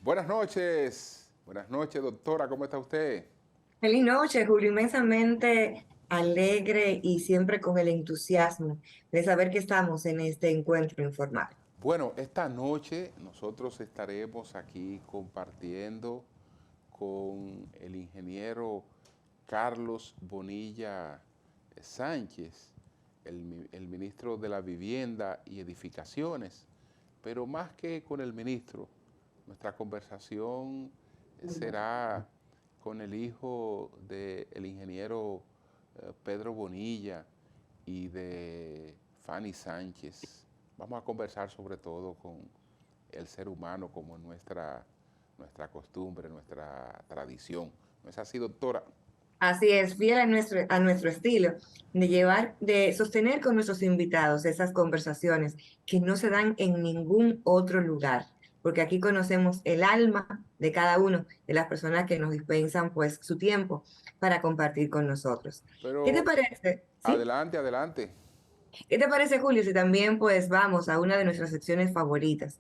Buenas noches, doctora, ¿cómo está usted? Feliz noche, Julio. Inmensamente alegre y siempre con el entusiasmo de saber que estamos en este encuentro informal. Bueno, esta noche nosotros estaremos aquí compartiendo con el ingeniero Carlos Bonilla Sánchez, el ministro de la Vivienda y Edificaciones, pero más que con el ministro, nuestra conversación será con el hijo del ingeniero Pedro Bonilla y de Fanny Sánchez. Vamos a conversar sobre todo con el ser humano como nuestra costumbre, nuestra tradición. ¿No es así, doctora? Así es, fiel a nuestro estilo de sostener con nuestros invitados esas conversaciones que no se dan en ningún otro lugar, porque aquí conocemos el alma de cada uno de las personas que nos dispensan pues su tiempo para compartir con nosotros. ¿Qué te Pero parece? ¿Sí? adelante, adelante. ¿Qué te parece, Julio, si también pues vamos a una de nuestras secciones favoritas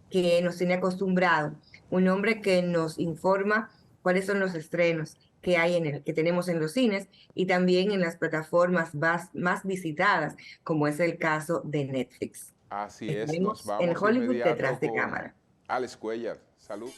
que nos tiene acostumbrado, un hombre que nos informa cuáles son los estrenos que hay que tenemos en los cines y también en las plataformas más visitadas, como es el caso de Netflix? Así es, nos Estaremos en vamos Hollywood inmediato detrás de con cámara. Alex Cuellar. Salud.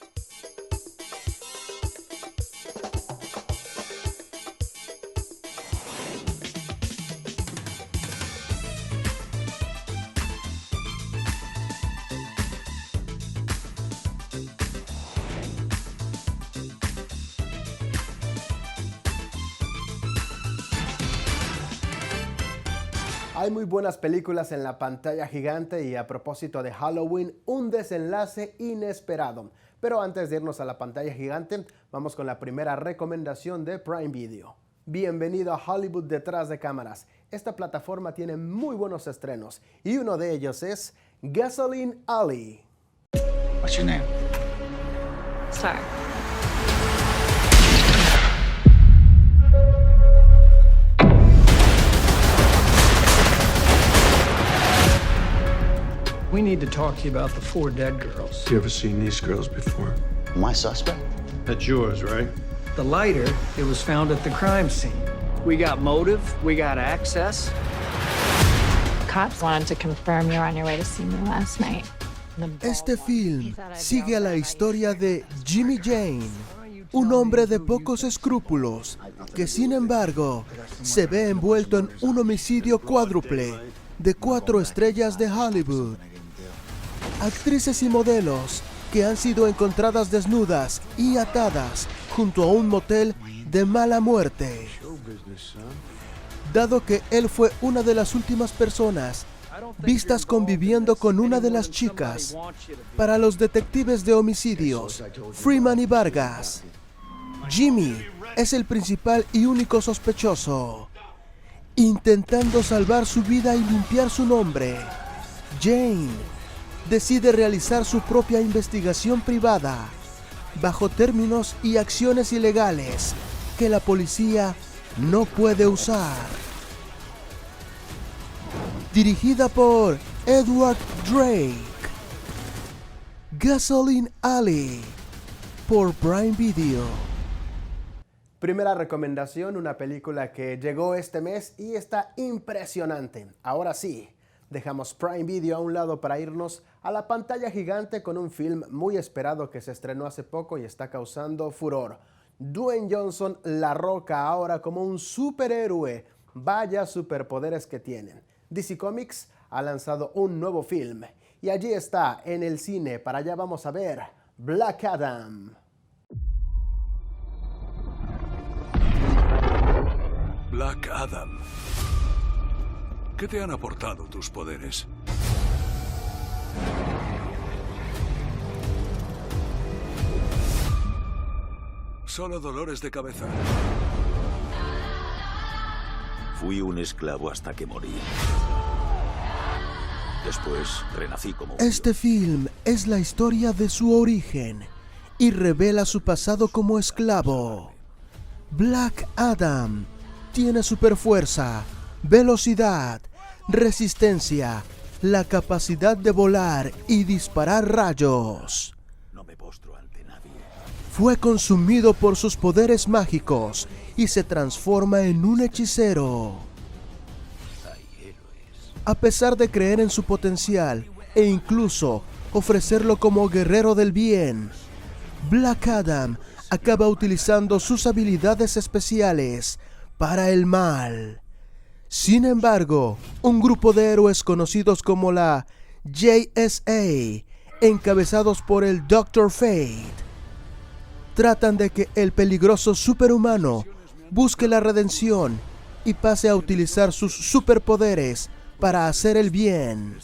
Hay muy buenas películas en la pantalla gigante y a propósito de Halloween, un desenlace inesperado. Pero antes de irnos a la pantalla gigante, vamos con la primera recomendación de Prime Video. Bienvenido a Hollywood detrás de cámaras. Esta plataforma tiene muy buenos estrenos y uno de ellos es Gasoline Alley. What's your name? Star. We need to talk to you about the 4 dead girls. You ever seen these girls before? My suspect? That's yours, right? The lighter, it was found at the crime scene. We got motive, we got access. Cops wanted to confirm you were on your way to see me last night. Este film sigue a la historia de Jimmy Jane, un hombre de pocos escrúpulos que sin embargo se ve envuelto en un homicidio cuádruple de 4 estrellas de Hollywood. Actrices y modelos que han sido encontradas desnudas y atadas junto a un motel de mala muerte. Dado que él fue una de las últimas personas vistas conviviendo con una de las chicas, para los detectives de homicidios, Freeman y Vargas, Jimmy es el principal y único sospechoso. Intentando salvar su vida y limpiar su nombre, Jane decide realizar su propia investigación privada, bajo términos y acciones ilegales que la policía no puede usar. Dirigida por Edward Drake. Gasoline Alley por Prime Video. Primera recomendación, una película que llegó este mes y está impresionante. Ahora sí, dejamos Prime Video a un lado para irnos a la pantalla gigante con un film muy esperado que se estrenó hace poco y está causando furor. Dwayne Johnson, La Roca, ahora como un superhéroe. Vaya superpoderes que tienen. DC Comics ha lanzado un nuevo film y allí está en el cine. Para allá vamos a ver Black Adam. Black Adam. ¿Qué te han aportado tus poderes? Solo dolores de cabeza. Fui un esclavo hasta que morí. Después renací como un Este dios. film es la historia de su origen y revela su pasado como esclavo. Black Adam tiene superfuerza, velocidad, resistencia, la capacidad de volar y disparar rayos. No me postro ante fue consumido por sus poderes mágicos y se transforma en un hechicero. A pesar de creer en su potencial e incluso ofrecerlo como guerrero del bien, Black Adam acaba utilizando sus habilidades especiales para el mal. Sin embargo, un grupo de héroes conocidos como la JSA, encabezados por el Dr. Fate, tratan de que el peligroso superhumano busque la redención y pase a utilizar sus superpoderes para hacer el bien.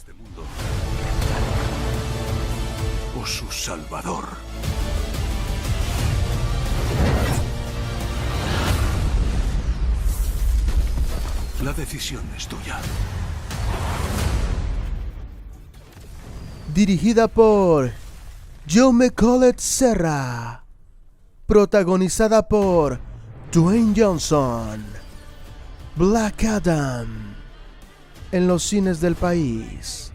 O su salvador. La decisión es tuya. Dirigida por Joe McCullough Serra. Protagonizada por Dwayne Johnson. Black Adam. En los cines del país.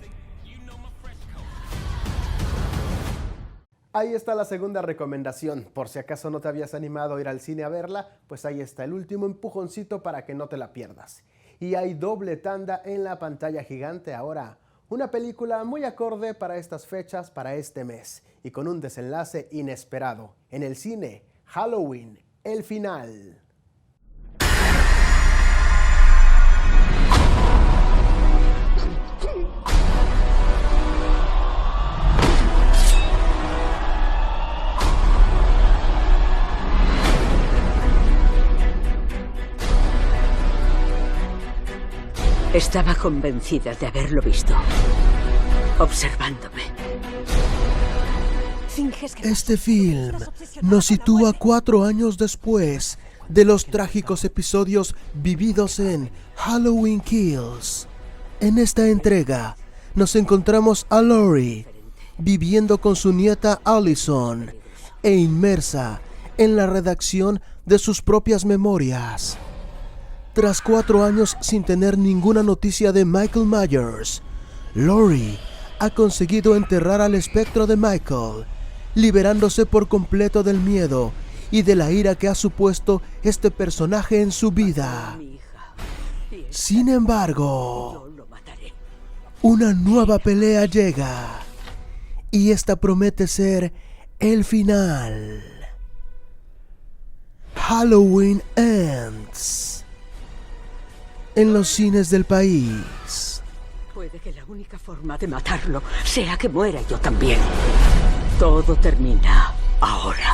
Ahí está la segunda recomendación. Por si acaso no te habías animado a ir al cine a verla, pues ahí está el último empujoncito para que no te la pierdas. Y hay doble tanda en la pantalla gigante ahora. Una película muy acorde para estas fechas, para este mes. Y con un desenlace inesperado. En el cine, Halloween, el final. Estaba convencida de haberlo visto, observándome. Este film nos sitúa 4 años después de los trágicos episodios vividos en Halloween Kills. En esta entrega nos encontramos a Laurie viviendo con su nieta Allison e inmersa en la redacción de sus propias memorias. Tras 4 años sin tener ninguna noticia de Michael Myers, Laurie ha conseguido enterrar al espectro de Michael, liberándose por completo del miedo y de la ira que ha supuesto este personaje en su vida. Sin embargo, una nueva pelea llega y esta promete ser el final. Halloween Ends. En los cines del país. Puede que la única forma de matarlo sea que muera yo también. Todo termina ahora.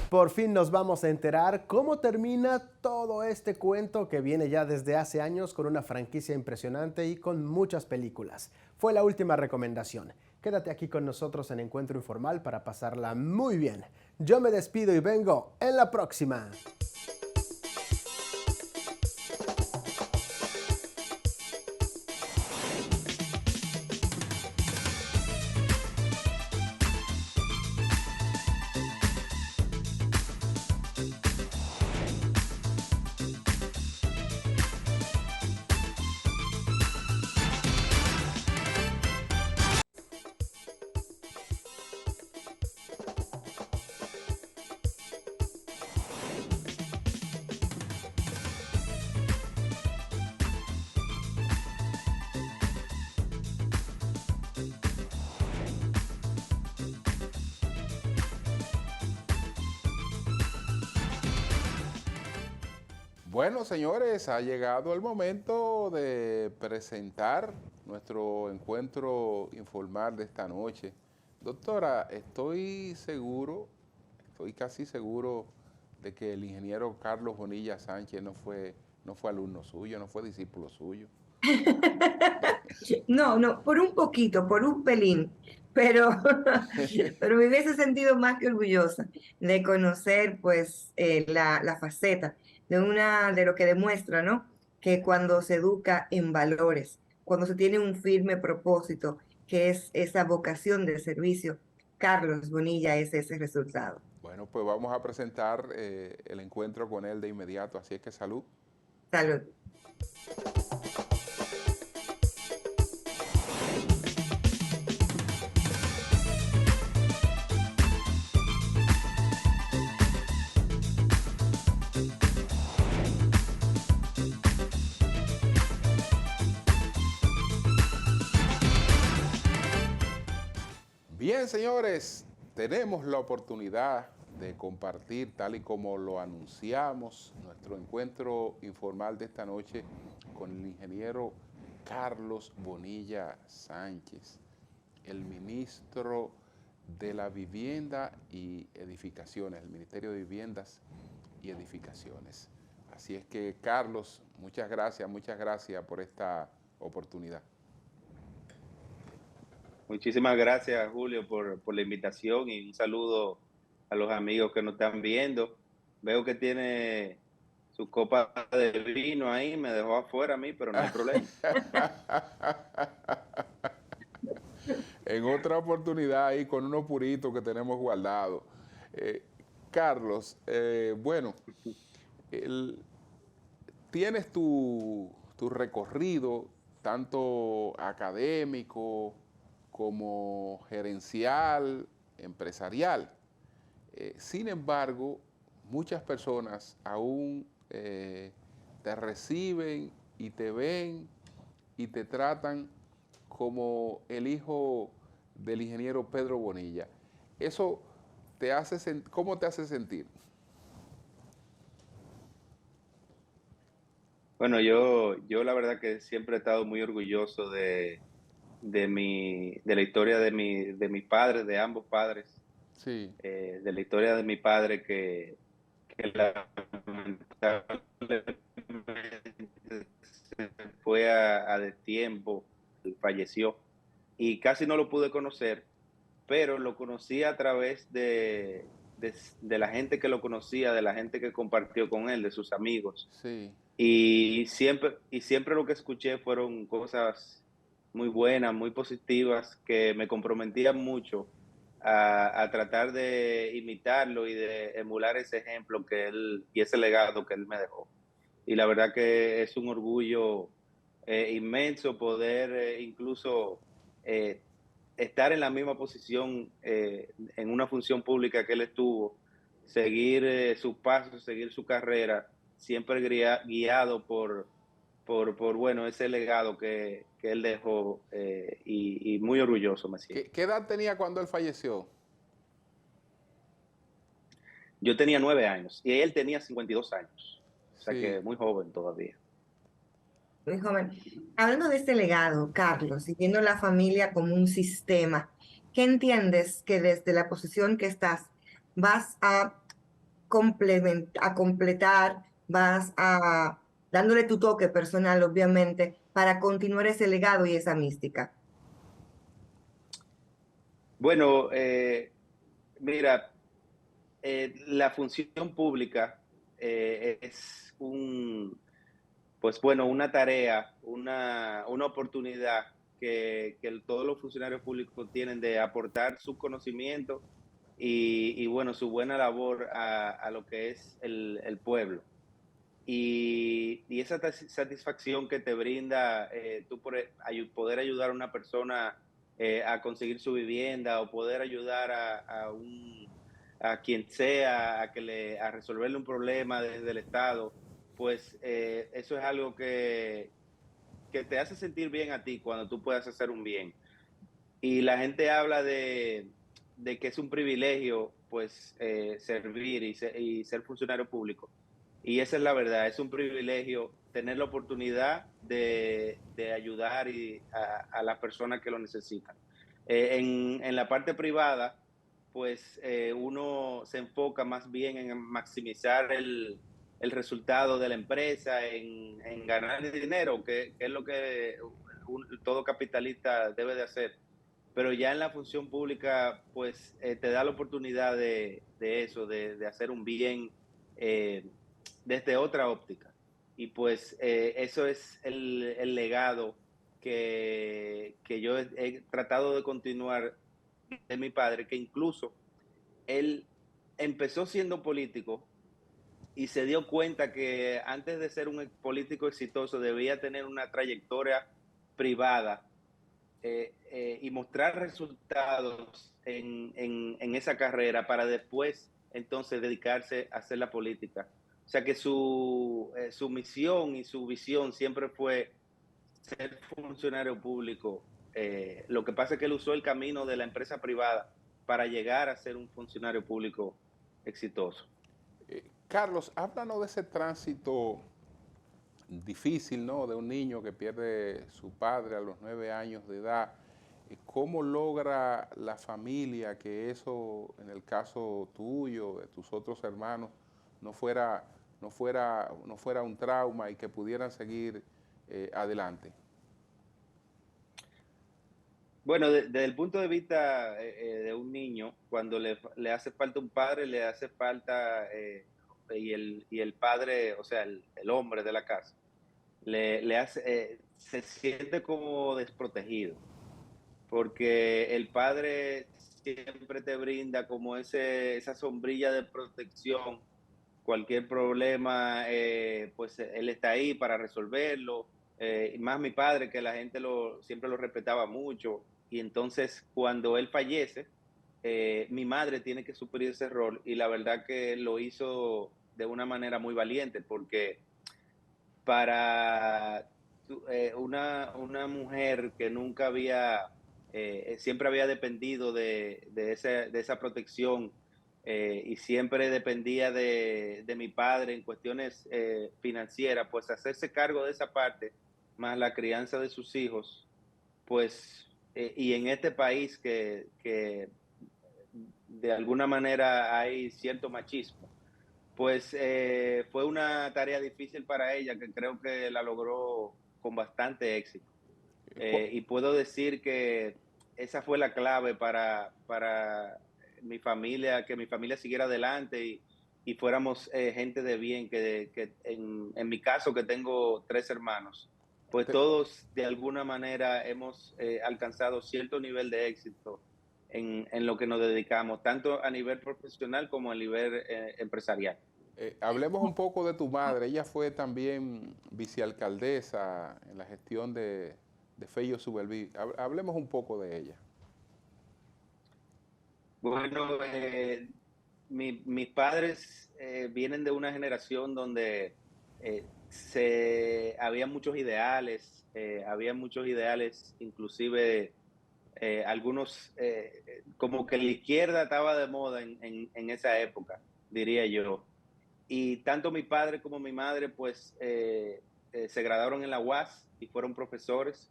Por fin nos vamos a enterar cómo termina todo este cuento que viene ya desde hace años con una franquicia impresionante y con muchas películas. Fue la última recomendación. Quédate aquí con nosotros en Encuentro Informal para pasarla muy bien. Yo me despido y vengo en la próxima. Bueno, señores, ha llegado el momento de presentar nuestro encuentro informal de esta noche. Doctora, estoy casi seguro de que el ingeniero Carlos Bonilla Sánchez no fue alumno suyo, no fue discípulo suyo. No, por un poquito, por un pelín, pero me hubiese sentido más que orgullosa de conocer pues la faceta de lo que demuestra, ¿no? Que cuando se educa en valores, cuando se tiene un firme propósito, que es esa vocación de servicio Carlos Bonilla es ese resultado. Bueno, pues vamos a presentar el encuentro con él de inmediato, así es que salud. Salud. Bien, señores, tenemos la oportunidad de compartir, tal y como lo anunciamos, nuestro encuentro informal de esta noche con el ingeniero Carlos Bonilla Sánchez, el ministro de la Vivienda y Edificaciones, el Ministerio de Viviendas y Edificaciones. Así es que, Carlos, muchas gracias por esta oportunidad. Muchísimas gracias, Julio, por la invitación y un saludo a los amigos que nos están viendo. Veo que tiene su copa de vino ahí, me dejó afuera a mí, pero no hay problema. En otra oportunidad ahí con unos puritos que tenemos guardados. Carlos, bueno, tienes tu recorrido tanto académico como gerencial, empresarial. Sin embargo, muchas personas aún te reciben y te ven y te tratan como el hijo del ingeniero Pedro Bonilla. ¿Eso te hace cómo te hace sentir? Bueno, yo la verdad que siempre he estado muy orgulloso de la historia de mis padres, de ambos padres. Sí. De la historia de mi padre que lamentablemente se fue a destiempo, falleció, y casi no lo pude conocer, pero lo conocí a través de la gente que lo conocía, de la gente que compartió con él, de sus amigos. Sí. Y siempre lo que escuché fueron cosas muy buenas, muy positivas, que me comprometían mucho a tratar de imitarlo y de emular ese ejemplo que él y ese legado que él me dejó. Y la verdad que es un orgullo inmenso poder incluso estar en la misma posición en una función pública que él estuvo, seguir sus pasos, seguir su carrera, siempre guiado por bueno, ese legado que él dejó y muy orgulloso me siento. ¿Qué edad tenía cuando él falleció? Yo tenía 9 años y él tenía 52 años, o sea Sí. que muy joven todavía. Muy joven. Hablando de este legado, Carlos, y viendo la familia como un sistema, ¿qué entiendes que desde la posición que estás vas a completar, vas a dándole tu toque personal, obviamente, para continuar ese legado y esa mística? Bueno, mira, la función pública es una tarea, una oportunidad que todos los funcionarios públicos tienen de aportar su conocimiento y bueno, su buena labor a lo que es el pueblo. Y esa satisfacción que te brinda tú poder ayudar a una persona a conseguir su vivienda o poder ayudar a quien sea a resolverle un problema desde el Estado, pues eso es algo que te hace sentir bien a ti cuando tú puedas hacer un bien. Y la gente habla de que es un privilegio pues servir y ser funcionario público. Y esa es la verdad, es un privilegio tener la oportunidad de ayudar a las personas que lo necesitan. En la parte privada, pues uno se enfoca más bien en maximizar el resultado de la empresa, en ganar dinero, que es lo que todo capitalista debe de hacer. Pero ya en la función pública, pues te da la oportunidad de eso, de hacer un bien desde otra óptica. Y pues eso es el legado que yo he tratado de continuar de mi padre, que incluso él empezó siendo político y se dio cuenta que antes de ser un político exitoso debía tener una trayectoria privada y mostrar resultados en esa carrera para después entonces dedicarse a hacer la política. O sea que su misión y su visión siempre fue ser funcionario público. Lo que pasa es que él usó el camino de la empresa privada para llegar a ser un funcionario público exitoso. Carlos, háblanos de ese tránsito difícil, ¿no? De un niño que pierde su padre a los 9 años de edad. ¿Cómo logra la familia que eso, en el caso tuyo, de tus otros hermanos, no fuera un trauma y que pudieran seguir adelante? Bueno, desde el punto de vista de un niño, cuando le hace falta un padre, le hace falta, y el padre, o sea, el hombre de la casa, se siente como desprotegido, porque el padre siempre te brinda como esa sombrilla de protección. Cualquier problema, pues él está ahí para resolverlo. Más mi padre, que la gente siempre lo respetaba mucho. Y entonces, cuando él fallece, mi madre tiene que suplir ese rol. Y la verdad que lo hizo de una manera muy valiente, porque para una mujer que nunca siempre había dependido de esa protección, y siempre dependía de mi padre en cuestiones financieras, pues hacerse cargo de esa parte, más la crianza de sus hijos, pues, y en este país que de alguna manera hay cierto machismo, pues fue una tarea difícil para ella, que creo que la logró con bastante éxito. Y puedo decir que esa fue la clave para mi familia, que mi familia siguiera adelante y fuéramos gente de bien, que en mi caso, que tengo 3 hermanos, pues todos de alguna manera hemos alcanzado cierto nivel de éxito en lo que nos dedicamos, tanto a nivel profesional como a nivel empresarial. Hablemos un poco de tu madre. Ella fue también vicealcaldesa en la gestión de Feyo Subelví. Hablemos un poco de ella. Bueno, mis padres vienen de una generación donde había muchos ideales, inclusive algunos, como que la izquierda estaba de moda en esa época, diría yo. Y tanto mi padre como mi madre, pues, se graduaron en la UAS y fueron profesores.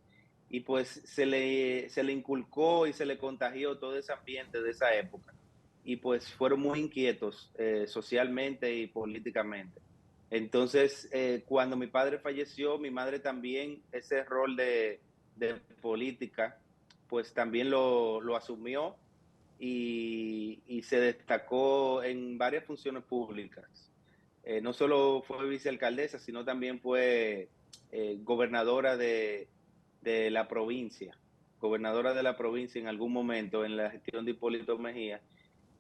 Y pues se le inculcó y se le contagió todo ese ambiente de esa época. Y pues fueron muy inquietos socialmente y políticamente. Entonces, cuando mi padre falleció, mi madre también, ese rol de política, pues también lo asumió y se destacó en varias funciones públicas. No solo fue vicealcaldesa, sino también fue gobernadora de la provincia en algún momento en la gestión de Hipólito Mejía,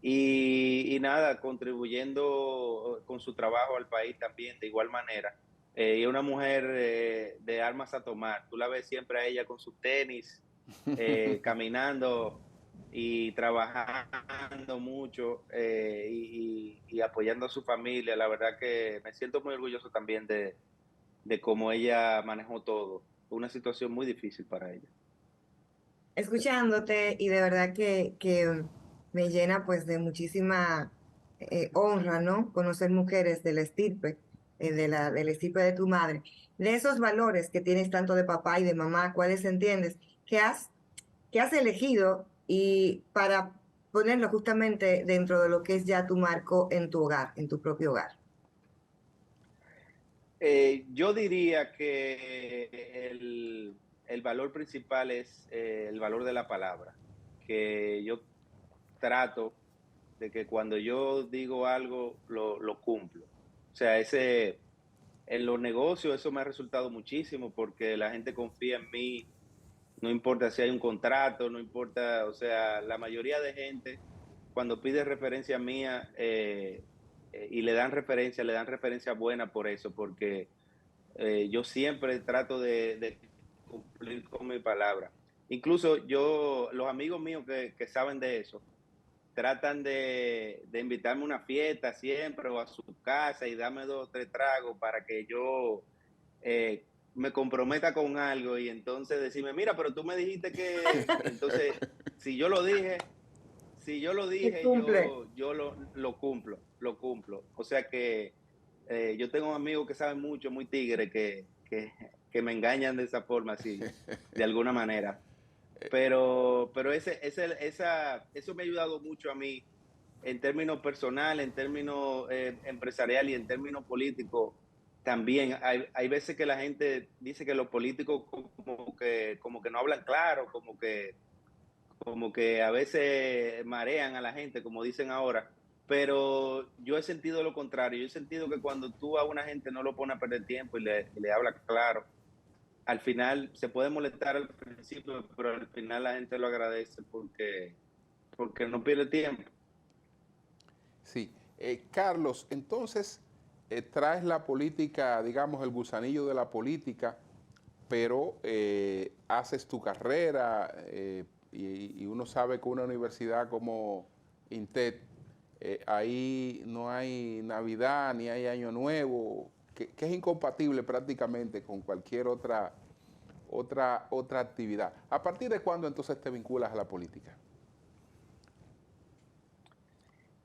y nada, contribuyendo con su trabajo al país también de igual manera. Y una mujer de armas a tomar. Tú la ves siempre a ella con sus tenis, caminando y trabajando mucho, y apoyando a su familia. La verdad que me siento muy orgulloso también de cómo ella manejó todo. Una situación muy difícil para ella. Escuchándote, y de verdad que me llena pues de muchísima honra, ¿no? Conocer mujeres de la estirpe, de la estirpe de tu madre, de esos valores que tienes tanto de papá y de mamá, ¿cuáles entiendes? Que has elegido y para ponerlo justamente dentro de lo que es ya tu marco en tu hogar, en tu propio hogar. Yo diría que el valor principal es el valor de la palabra, que yo trato de que cuando yo digo algo, lo cumplo. O sea, en los negocios eso me ha resultado muchísimo, porque la gente confía en mí no importa si hay un contrato, no importa, o sea, la mayoría de gente cuando pide referencia mía y le dan referencia buena por eso, porque yo siempre trato de cumplir con mi palabra. Incluso los amigos míos que saben de eso, tratan de invitarme a una fiesta siempre o a su casa y darme 2 o 3 tragos para que yo me comprometa con algo y entonces decirme, mira, pero tú me dijiste que... Entonces, si yo lo dije, yo lo cumplo. O sea que yo tengo amigos que saben mucho, muy tigres, que me engañan de esa forma, así, de alguna manera. Pero eso me ha ayudado mucho a mí en términos personales, en términos empresariales y en términos políticos también. Hay veces que la gente dice que los políticos como que no hablan claro, como que a veces marean a la gente, como dicen ahora. Pero yo he sentido lo contrario. Yo he sentido que cuando tú a una gente no lo pones a perder tiempo y le hablas claro, al final se puede molestar al principio, pero al final la gente lo agradece porque no pierde tiempo. Sí. Carlos, entonces traes la política, digamos, el gusanillo de la política, pero haces tu carrera y uno sabe que una universidad como INTEC, ahí no hay Navidad ni hay Año Nuevo, que es incompatible prácticamente con cualquier otra actividad. ¿A partir de cuándo entonces te vinculas a la política?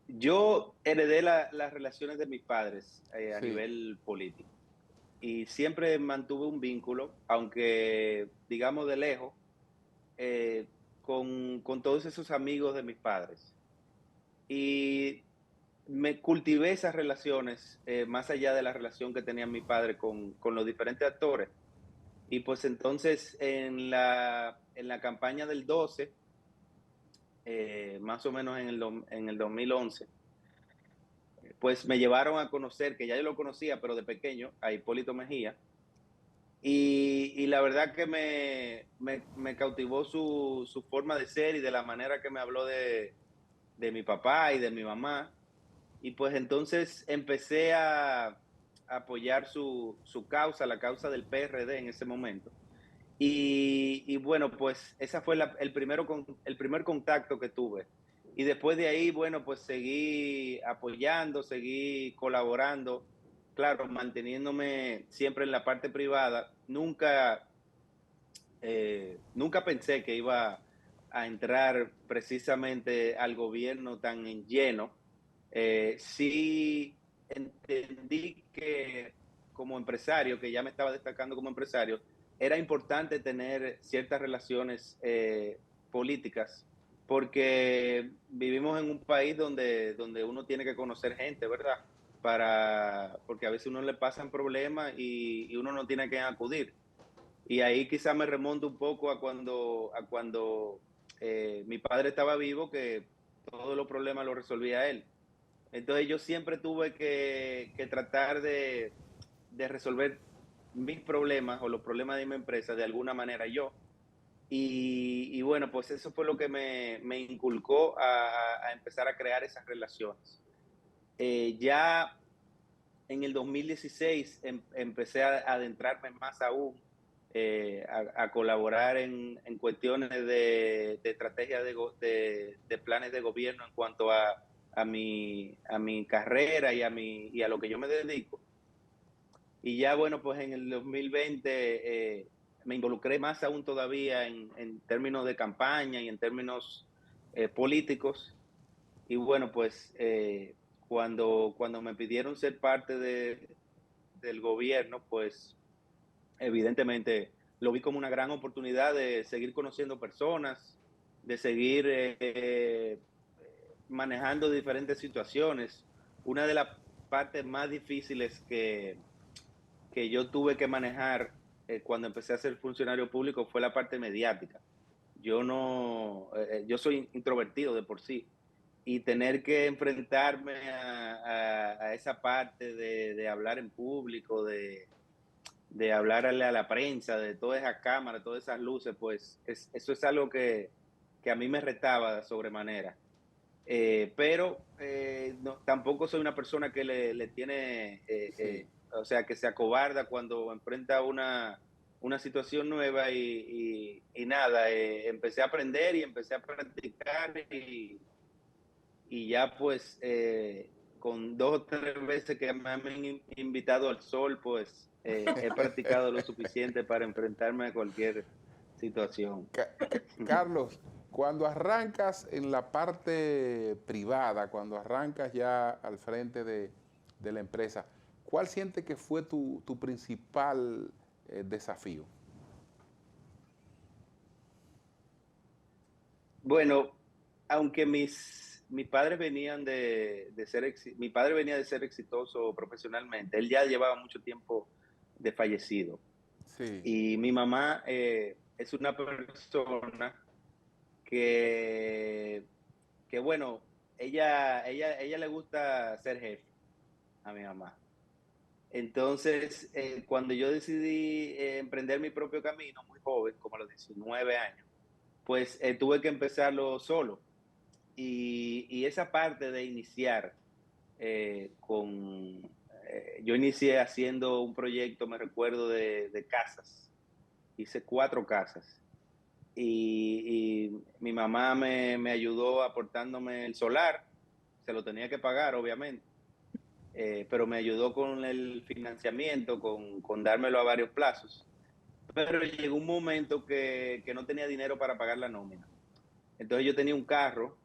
Yo heredé las relaciones de mis padres a Sí. nivel político y siempre mantuve un vínculo, aunque digamos de lejos, con todos esos amigos de mis padres. Y me cultivé esas relaciones más allá de la relación que tenía mi padre con los diferentes actores. Y pues entonces en la campaña del 12, más o menos en el 2011, pues me llevaron a conocer, que ya yo lo conocía, pero de pequeño, a Hipólito Mejía. Y la verdad que me cautivó su forma de ser y de la manera que me habló de mi papá y de mi mamá. Y pues entonces empecé a apoyar su causa, la causa del PRD en ese momento. Y bueno, pues esa fue el primer contacto que tuve. Y después de ahí, bueno, pues seguí apoyando, seguí colaborando, claro, manteniéndome siempre en la parte privada. Nunca pensé que iba a entrar precisamente al gobierno tan en lleno. Sí entendí que como empresario, que ya me estaba destacando como empresario, era importante tener ciertas relaciones políticas, porque vivimos en un país donde uno tiene que conocer gente, ¿verdad? Porque a veces uno le pasan problemas y uno no tiene que acudir. Y ahí quizá me remonto un poco a cuando mi padre estaba vivo, que todos los problemas los resolvía él. Entonces yo siempre tuve que tratar de resolver mis problemas o los problemas de mi empresa de alguna manera yo. Y bueno, pues eso fue lo que me inculcó a empezar a crear esas relaciones. Ya en el 2016 empecé a adentrarme más aún, a colaborar en cuestiones de estrategia de planes de gobierno en cuanto a mi carrera y a lo que yo me dedico. Y ya, bueno, pues en el 2020 me involucré más aún todavía en términos de campaña y en términos políticos. Y bueno, pues cuando me pidieron ser parte del gobierno, pues evidentemente lo vi como una gran oportunidad de seguir conociendo personas, de seguir manejando diferentes situaciones. Una de las partes más difíciles que yo tuve que manejar cuando empecé a ser funcionario público fue la parte mediática. Yo soy introvertido de por sí, y tener que enfrentarme a esa parte de hablar en público, de de hablarle a la prensa, de todas esas cámaras, todas esas luces, pues eso es algo que a mí me retaba de sobremanera. Pero no, tampoco soy una persona que le tiene, o sea, que se acobarda cuando enfrenta una situación nueva y nada, empecé a aprender y empecé a practicar y ya pues con 2 o 3 veces que me han invitado al sol, pues he practicado lo suficiente para enfrentarme a cualquier situación. Carlos, cuando arrancas en la parte privada, cuando arrancas ya al frente de la empresa, ¿cuál sientes que fue tu principal desafío? Bueno, aunque mis padres venían mi padre venía de ser exitoso profesionalmente, él ya llevaba mucho tiempo de fallecido. Sí. Y mi mamá es una persona que bueno, ella le gusta ser jefe a mi mamá. Entonces, cuando yo decidí emprender mi propio camino, muy joven, como a los 19 años, pues tuve que empezarlo solo. Y esa parte de iniciar yo inicié haciendo un proyecto, me recuerdo, de casas. Hice 4 casas. Y mi mamá me ayudó aportándome el solar. Se lo tenía que pagar, obviamente. Pero me ayudó con el financiamiento, con dármelo a varios plazos. Pero llegó un momento que no tenía dinero para pagar la nómina. Entonces yo tenía un carro,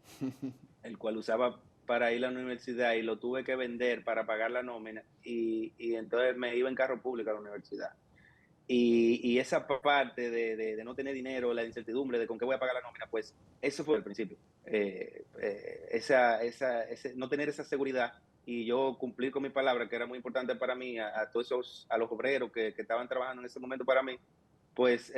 el cual usaba para ir a la universidad y lo tuve que vender para pagar la nómina y entonces me iba en carro público a la universidad. Y esa parte de no tener dinero, la incertidumbre de con qué voy a pagar la nómina, pues eso fue el principio. No tener esa seguridad y yo cumplir con mi palabra, que era muy importante para mí, a todos a los obreros que estaban trabajando en ese momento para mí, pues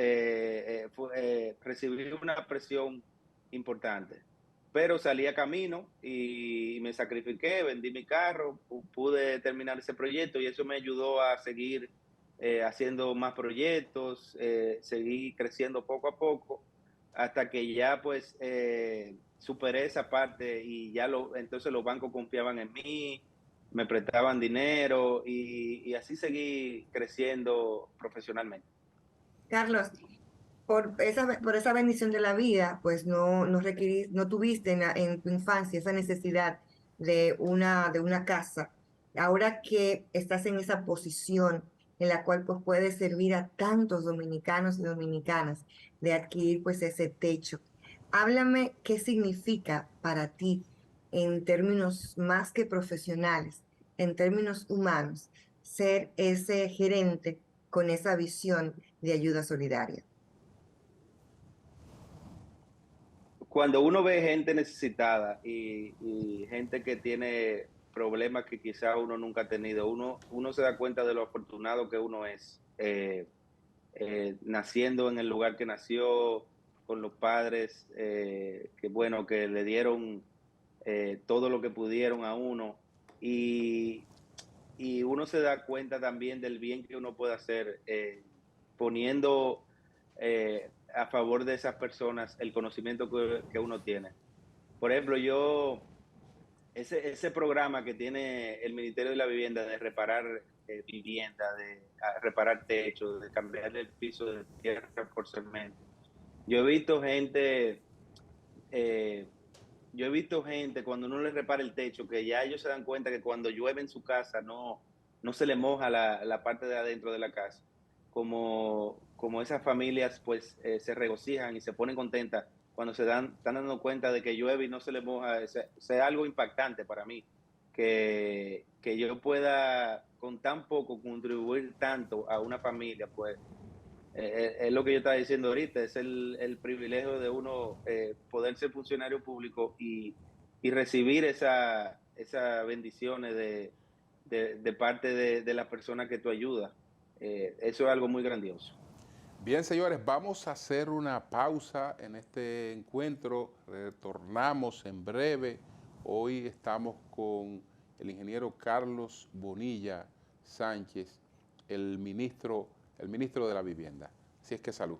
recibí una presión importante. Pero salí a camino y me sacrifiqué, vendí mi carro, pude terminar ese proyecto y eso me ayudó a seguir haciendo más proyectos, seguí creciendo poco a poco, hasta que ya pues superé esa parte y ya entonces los bancos confiaban en mí, me prestaban dinero y así seguí creciendo profesionalmente. Carlos, por esa bendición de la vida, pues no tuviste en tu infancia esa necesidad de una casa. Ahora que estás en esa posición en la cual pues puedes servir a tantos dominicanos y dominicanas de adquirir pues ese techo. Háblame qué significa para ti en términos más que profesionales, en términos humanos, ser ese gerente con esa visión de ayuda solidaria. Cuando uno ve gente necesitada y gente que tiene problemas que quizás uno nunca ha tenido, uno se da cuenta de lo afortunado que uno es, naciendo en el lugar que nació, con los padres que bueno, que le dieron todo lo que pudieron a uno y uno se da cuenta también del bien que uno puede hacer poniendo a favor de esas personas el conocimiento que uno tiene. Por ejemplo, ese programa que tiene el Ministerio de la Vivienda de reparar vivienda, de reparar techos, de cambiar el piso de tierra por cemento. Yo he visto gente cuando uno le repara el techo, que ya ellos se dan cuenta que cuando llueve en su casa no se le moja la parte de adentro de la casa. Como esas familias pues se regocijan y se ponen contentas cuando están dando cuenta de que llueve y no se les moja. Es algo impactante para mí, que yo pueda con tan poco contribuir tanto a una familia, pues es lo que yo estaba diciendo ahorita, es el privilegio de uno poder ser funcionario público y recibir esas bendiciones de parte de la persona que tú ayudas. Eso es algo muy grandioso. Bien, señores, vamos a hacer una pausa en este encuentro. Retornamos en breve. Hoy estamos con el ingeniero Carlos Bonilla Sánchez, el ministro el ministro de la Vivienda. Así es que salud.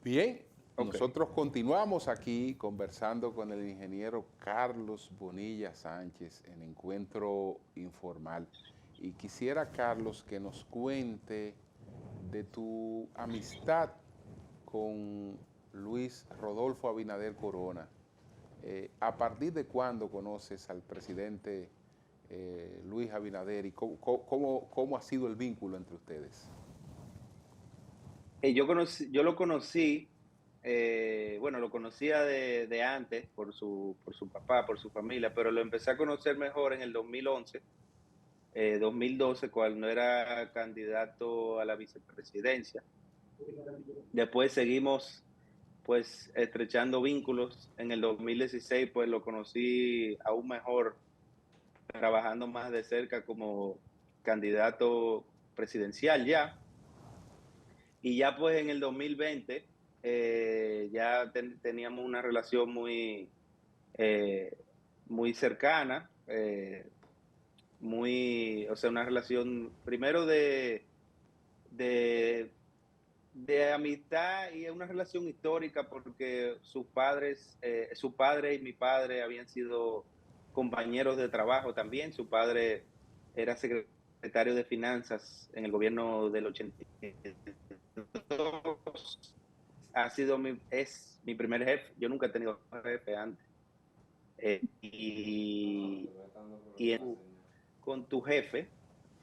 Bien, nosotros continuamos aquí conversando con el ingeniero Carlos Bonilla Sánchez en Encuentro Informal. Y quisiera, Carlos, que nos cuente de tu amistad con Luis Rodolfo Abinader Corona. ¿A partir de cuándo conoces al presidente Luis Abinader y cómo ha sido el vínculo entre ustedes? Yo lo conocí, bueno, lo conocía de antes por su papá, por su familia, pero lo empecé a conocer mejor en el 2011, 2012, cuando era candidato a la vicepresidencia. Después seguimos pues estrechando vínculos. En el 2016 pues lo conocí aún mejor, trabajando más de cerca como candidato presidencial ya. Y ya pues en el 2020 ya teníamos una relación muy cercana, o sea, una relación primero de amistad, y una relación histórica porque sus padres, su padre y mi padre habían sido compañeros de trabajo también. Su padre era secretario de Finanzas en el gobierno del 82. Es mi primer jefe. Yo nunca he tenido jefe antes. Con tu jefe,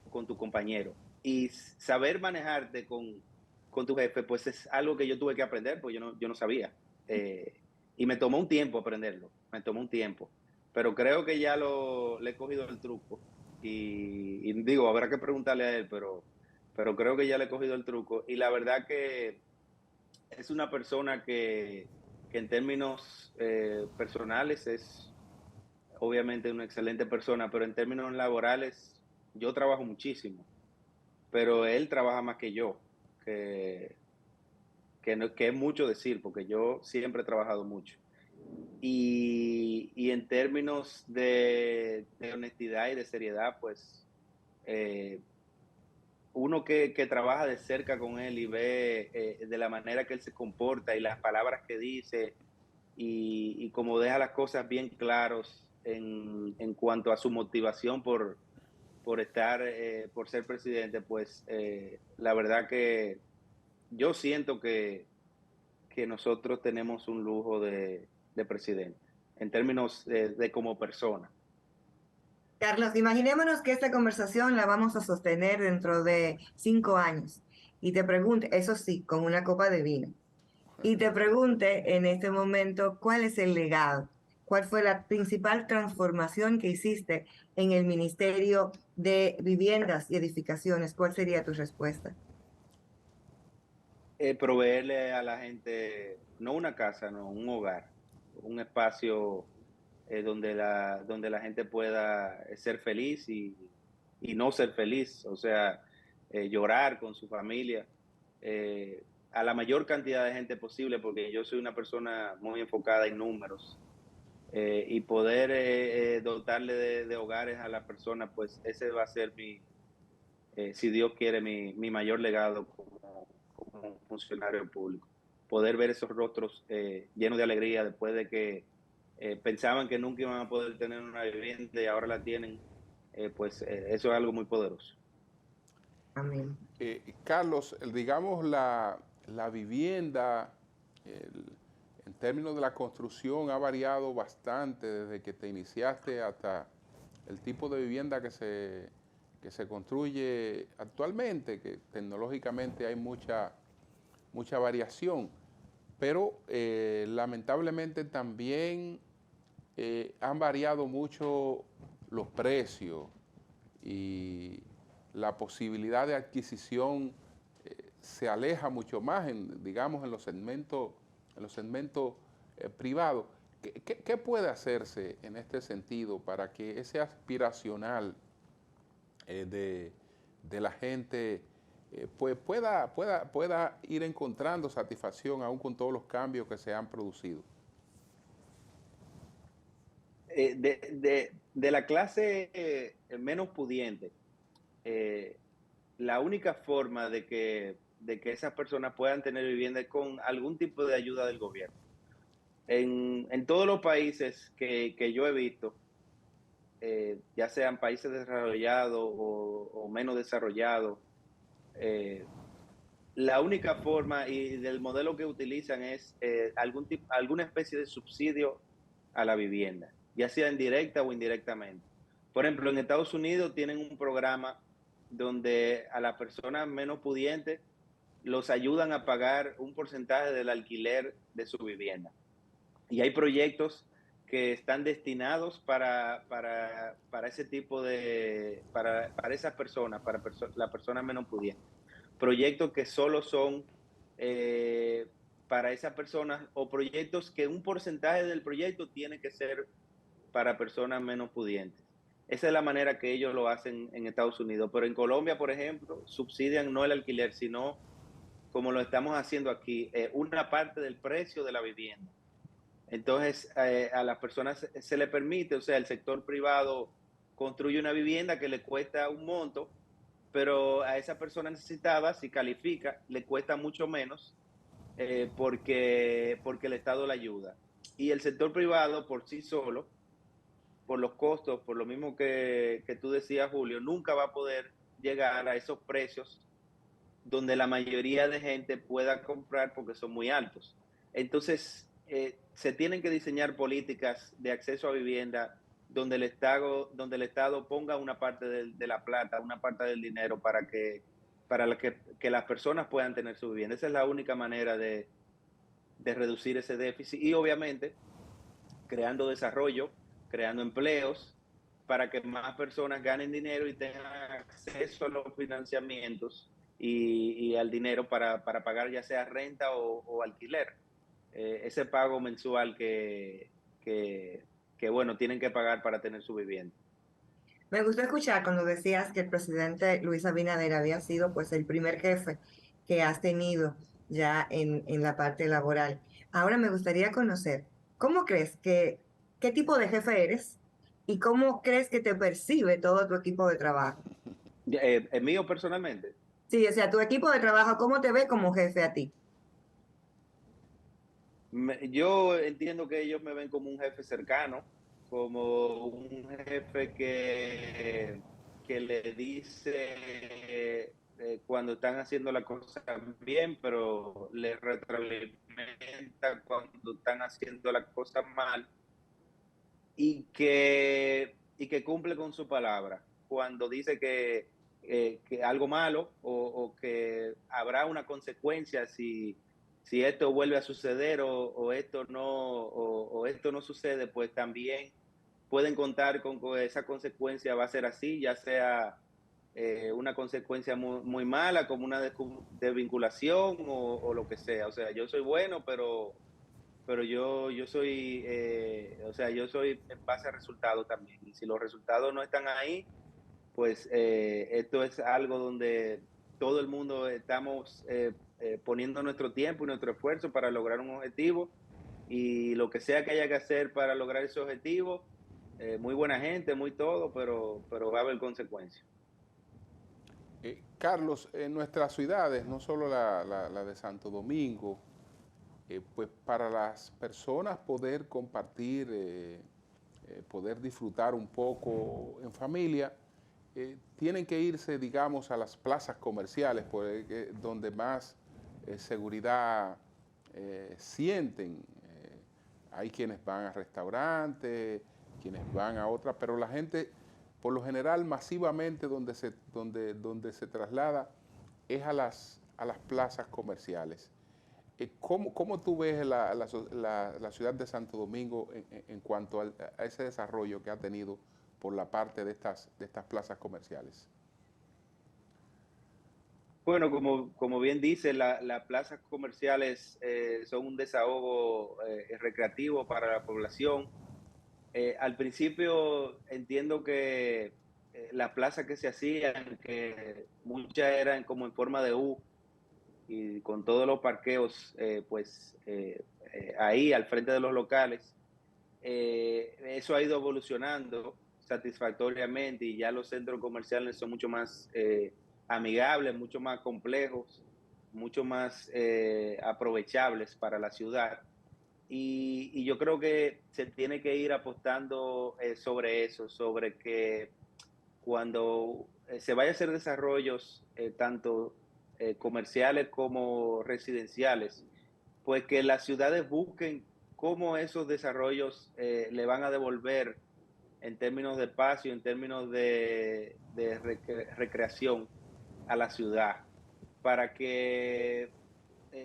con tu compañero, y saber manejarte con tu jefe, pues es algo que yo tuve que aprender, pues yo no sabía. Y me tomó un tiempo aprenderlo, pero creo que ya le he cogido el truco. Y digo, habrá que preguntarle a él, pero creo que ya le he cogido el truco. Y la verdad que es una persona que en términos personales es obviamente una excelente persona, pero en términos laborales yo trabajo muchísimo, pero él trabaja más que yo, que es mucho decir, porque yo siempre he trabajado mucho. Y en términos de honestidad y de seriedad, pues uno que trabaja de cerca con él y ve de la manera que él se comporta y las palabras que dice y cómo deja las cosas bien claros en cuanto a su motivación por ser presidente, pues la verdad que yo siento que nosotros tenemos un lujo de presidente en términos de como persona. Carlos, imaginémonos que esta conversación la vamos a sostener dentro de 5 años y te pregunte, eso sí, con una copa de vino, y te pregunte en este momento cuál es el legado, cuál fue la principal transformación que hiciste en el Ministerio de Viviendas y Edificaciones, ¿cuál sería tu respuesta? Proveerle a la gente, no una casa, no, un hogar, un espacio donde la gente pueda ser feliz y no ser feliz, o sea, llorar con su familia, a la mayor cantidad de gente posible, porque yo soy una persona muy enfocada en números, y poder dotarle de hogares a las personas, pues ese va a ser si Dios quiere, mi mayor legado como funcionario público. Poder ver esos rostros llenos de alegría después de que pensaban que nunca iban a poder tener una vivienda y ahora la tienen, pues eso es algo muy poderoso. Amén. Carlos, digamos la vivienda, en términos de la construcción, ha variado bastante desde que te iniciaste hasta el tipo de vivienda que se construye actualmente, que tecnológicamente hay mucha variación, pero lamentablemente también han variado mucho los precios y la posibilidad de adquisición se aleja mucho más, digamos, en los segmentos privados. ¿Qué puede hacerse en este sentido para que ese aspiracional de la gente pues pueda ir encontrando satisfacción aún con todos los cambios que se han producido? De la clase menos pudiente, la única forma de que esas personas puedan tener vivienda es con algún tipo de ayuda del gobierno. En todos los países que yo he visto, ya sean países desarrollados o menos desarrollados, la única forma y del modelo que utilizan es alguna especie de subsidio a la vivienda, ya sea en directa o indirectamente. Por ejemplo, en Estados Unidos tienen un programa donde a las personas menos pudientes los ayudan a pagar un porcentaje del alquiler de su vivienda. Y hay proyectos que están destinados para ese tipo de, para esas personas, las personas menos pudientes. Proyectos que solo son para esas personas, o proyectos que un porcentaje del proyecto tiene que ser para personas menos pudientes. Esa es la manera que ellos lo hacen en Estados Unidos. Pero en Colombia, por ejemplo, subsidian no el alquiler, sino, como lo estamos haciendo aquí, una parte del precio de la vivienda. Entonces, a las personas se le permite, o sea, el sector privado construye una vivienda que le cuesta un monto, pero a esa persona necesitada, si califica, le cuesta mucho menos porque el Estado la ayuda. Y el sector privado por sí solo, por los costos, por lo mismo que tú decías, Julio, nunca va a poder llegar a esos precios donde la mayoría de gente pueda comprar porque son muy altos. Entonces, se tienen que diseñar políticas de acceso a vivienda donde el Estado ponga una parte de la plata, una parte del dinero para que las personas puedan tener su vivienda. Esa es la única manera de reducir ese déficit y obviamente creando desarrollo, creando empleos para que más personas ganen dinero y tengan acceso a los financiamientos y al dinero para pagar ya sea renta o alquiler. Ese pago mensual que bueno, tienen que pagar para tener su vivienda. Me gustó escuchar cuando decías que el presidente Luis Abinader había sido pues el primer jefe que has tenido ya en la parte laboral. Ahora me gustaría conocer, qué tipo de jefe eres y cómo crees que te percibe todo tu equipo de trabajo? ¿Mío personalmente? Sí, o sea, tu equipo de trabajo, ¿cómo te ve como jefe a ti? Yo entiendo que ellos me ven como un jefe cercano, como un jefe que le dice cuando están haciendo la cosa bien, pero le retroalimenta cuando están haciendo la cosa mal y que cumple con su palabra. Cuando dice que algo malo o que habrá una consecuencia si esto vuelve a suceder o esto no sucede, pues también pueden contar con que esa consecuencia va a ser así, ya sea una consecuencia muy, muy mala, como una desvinculación o lo que sea. O sea, yo soy bueno, pero yo soy, o sea, yo soy en base a resultados también. Y si los resultados no están ahí, pues esto es algo donde todo el mundo estamos poniendo nuestro tiempo y nuestro esfuerzo para lograr un objetivo y lo que sea que haya que hacer para lograr ese objetivo, muy buena gente, muy todo, pero va a haber consecuencias. Carlos, en nuestras ciudades, no solo la de Santo Domingo, pues para las personas poder compartir, poder disfrutar un poco en familia, tienen que irse, digamos, a las plazas comerciales, donde más seguridad sienten. Hay quienes van a restaurantes, quienes van a otras, pero la gente, por lo general, masivamente donde se traslada es a las plazas comerciales. ¿Cómo tú ves la ciudad de Santo Domingo en cuanto a ese desarrollo que ha tenido por la parte de estas plazas comerciales? Bueno, como bien dice, las plazas comerciales son un desahogo recreativo para la población. Al principio entiendo que las plazas que se hacían, que muchas eran como en forma de U y con todos los parqueos, ahí al frente de los locales, eso ha ido evolucionando satisfactoriamente y ya los centros comerciales son mucho más amigables, mucho más complejos, mucho más aprovechables para la ciudad. Y yo creo que se tiene que ir apostando sobre eso, sobre que cuando se vaya a hacer desarrollos tanto comerciales como residenciales, pues que las ciudades busquen cómo esos desarrollos le van a devolver en términos de espacio, en términos de recreación a la ciudad, para que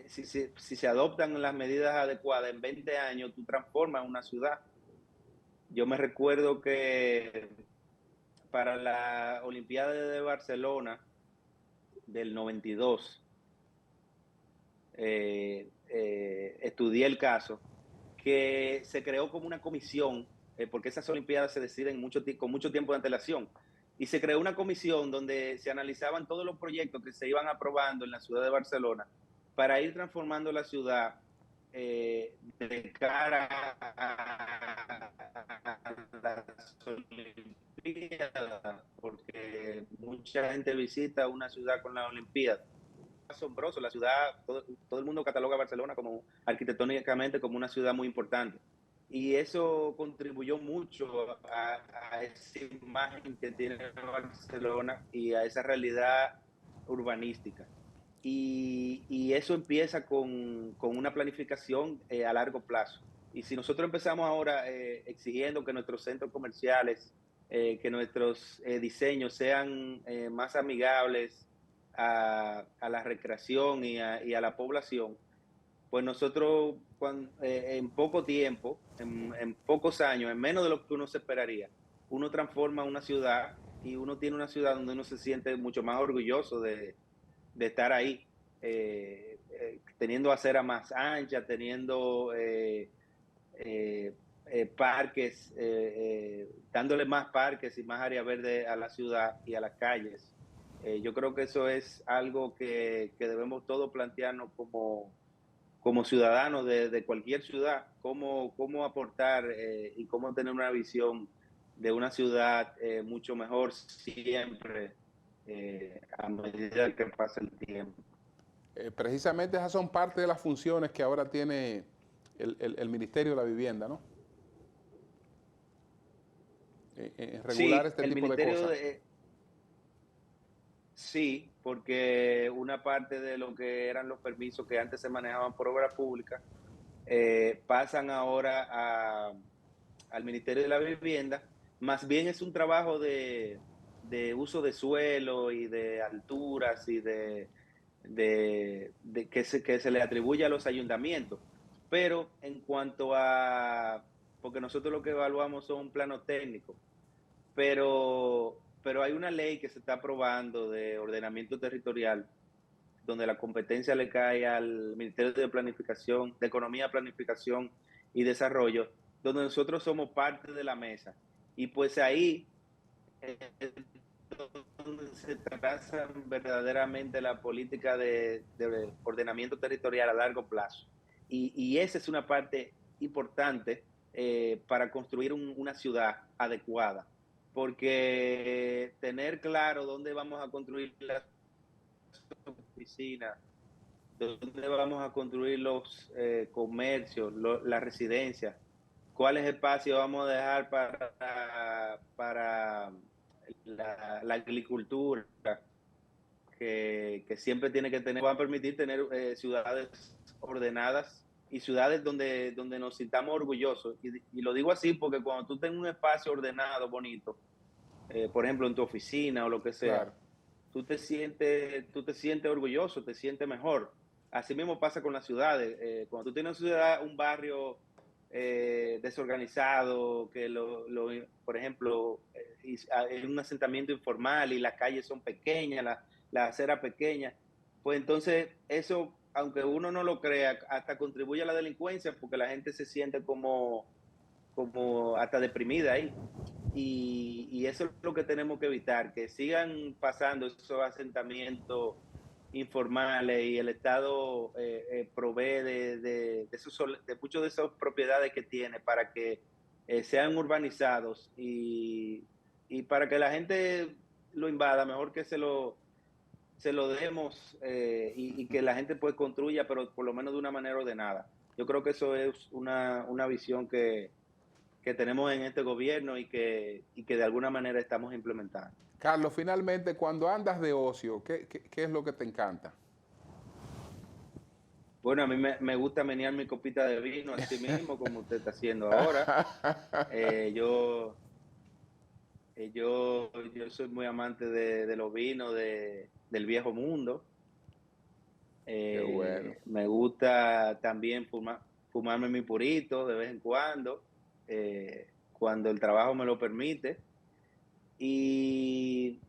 si se adoptan las medidas adecuadas, en 20 años tú transformas una ciudad. Yo me recuerdo que para la Olimpiada de Barcelona del 92, estudié el caso, que se creó como una comisión, porque esas Olimpiadas se deciden con mucho tiempo de antelación, y se creó una comisión donde se analizaban todos los proyectos que se iban aprobando en la ciudad de Barcelona para ir transformando la ciudad de cara a las Olimpiadas, porque mucha gente visita una ciudad con la Olimpiada. Asombroso, la ciudad, todo el mundo cataloga a Barcelona como arquitectónicamente como una ciudad muy importante. Y eso contribuyó mucho a esa imagen que tiene Barcelona y a esa realidad urbanística. Y eso empieza con una planificación a largo plazo. Y si nosotros empezamos ahora exigiendo que nuestros centros comerciales, que nuestros diseños sean más amigables a la recreación y a la población, pues nosotros en poco tiempo, en pocos años, en menos de lo que uno se esperaría, uno transforma una ciudad y uno tiene una ciudad donde uno se siente mucho más orgulloso de estar ahí, teniendo acera más ancha, teniendo parques, dándole más parques y más área verde a la ciudad y a las calles. Yo creo que eso es algo que debemos todos plantearnos como ciudadanos de cualquier ciudad, cómo aportar y cómo tener una visión de una ciudad mucho mejor siempre a medida que pasa el tiempo. Precisamente esas son parte de las funciones que ahora tiene el Ministerio de la Vivienda, ¿no? Regular este tipo de cosas. Sí, porque una parte de lo que eran los permisos que antes se manejaban por obra pública pasan ahora al Ministerio de la Vivienda. Más bien es un trabajo de uso de suelo y de alturas y de que se le atribuye a los ayuntamientos. Pero en cuanto a, porque nosotros lo que evaluamos son un plano técnico, pero hay una ley que se está aprobando de ordenamiento territorial, donde la competencia le cae al Ministerio de Planificación, de Economía, Planificación y Desarrollo, donde nosotros somos parte de la mesa. Y pues ahí donde se traza verdaderamente la política de ordenamiento territorial a largo plazo. Y esa es una parte importante para construir una ciudad adecuada, porque tener claro dónde vamos a construir las oficinas, dónde vamos a construir los comercios, las residencias, cuáles espacios vamos a dejar para la agricultura, que siempre tiene que tener, va a permitir tener ciudades ordenadas y ciudades donde nos sintamos orgullosos. Y lo digo así porque cuando tú tengas un espacio ordenado, bonito, por ejemplo en tu oficina o lo que sea, claro, tú te sientes orgulloso, te sientes mejor. Así mismo pasa con las ciudades. Cuando tú tienes una ciudad, un barrio desorganizado, que por ejemplo, es un asentamiento informal y las calles son pequeñas, la acera pequeña, pues entonces eso, aunque uno no lo crea, hasta contribuye a la delincuencia porque la gente se siente como hasta deprimida ahí. Y eso es lo que tenemos que evitar, que sigan pasando esos asentamientos informales y el Estado provee de muchas de esas propiedades que tiene para que sean urbanizados y para que la gente lo invada, mejor que se lo demos y que la gente pues construya, pero por lo menos de una manera ordenada. Yo creo que eso es una visión que tenemos en este gobierno y que de alguna manera estamos implementando. Carlos, finalmente, cuando andas de ocio, ¿qué es lo que te encanta? Bueno, a mí me gusta menear mi copita de vino así mismo, como usted está haciendo ahora. Yo soy muy amante de los vinos del viejo mundo. Qué bueno. Me gusta también fumarme mi purito de vez en cuando el trabajo me lo permite. Y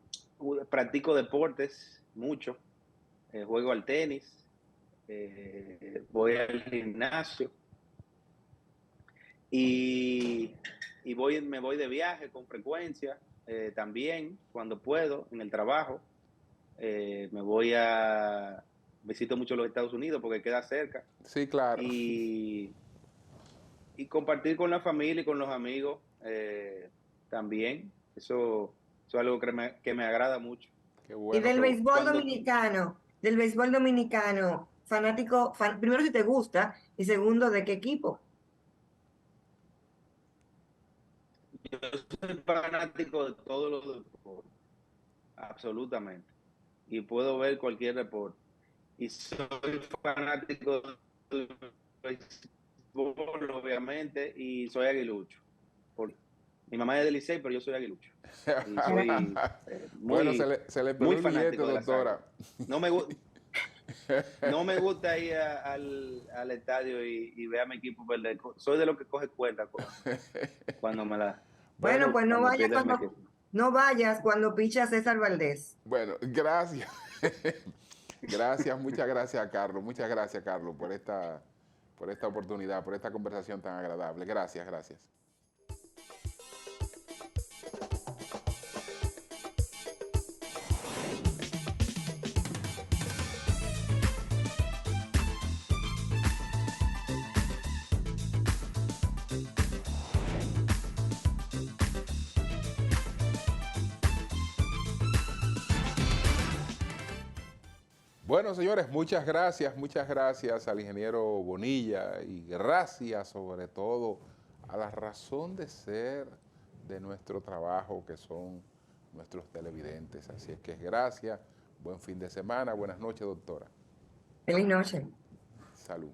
practico deportes mucho. Juego al tenis. Voy al gimnasio. Y me voy de viaje con frecuencia, también cuando puedo, en el trabajo. Visito mucho los Estados Unidos porque queda cerca. Sí, claro. Y compartir con la familia y con los amigos también. Eso es algo que me agrada mucho. Qué bueno. Y del béisbol dominicano, fanático, primero si te gusta y segundo, ¿de qué equipo? Yo soy fanático de todos los deportes, absolutamente. Y puedo ver cualquier deporte. Y soy fanático del béisbol, obviamente, y soy aguilucho. Mi mamá es del Licey, pero yo soy aguilucho. Y soy bueno, se le pegó el billete, doctora. No me gusta ir al estadio y ver a mi equipo perder. Soy de los que coge cuenta cuando me la... Bueno, pues no vayas cuando picha César Valdés. Bueno, gracias. Muchas gracias, Carlos. Muchas gracias, Carlos, por esta oportunidad, por esta conversación tan agradable. Gracias. Bueno, señores, muchas gracias al ingeniero Bonilla y gracias sobre todo a la razón de ser de nuestro trabajo que son nuestros televidentes. Así es que gracias, buen fin de semana, buenas noches, doctora. Feliz noche. Salud.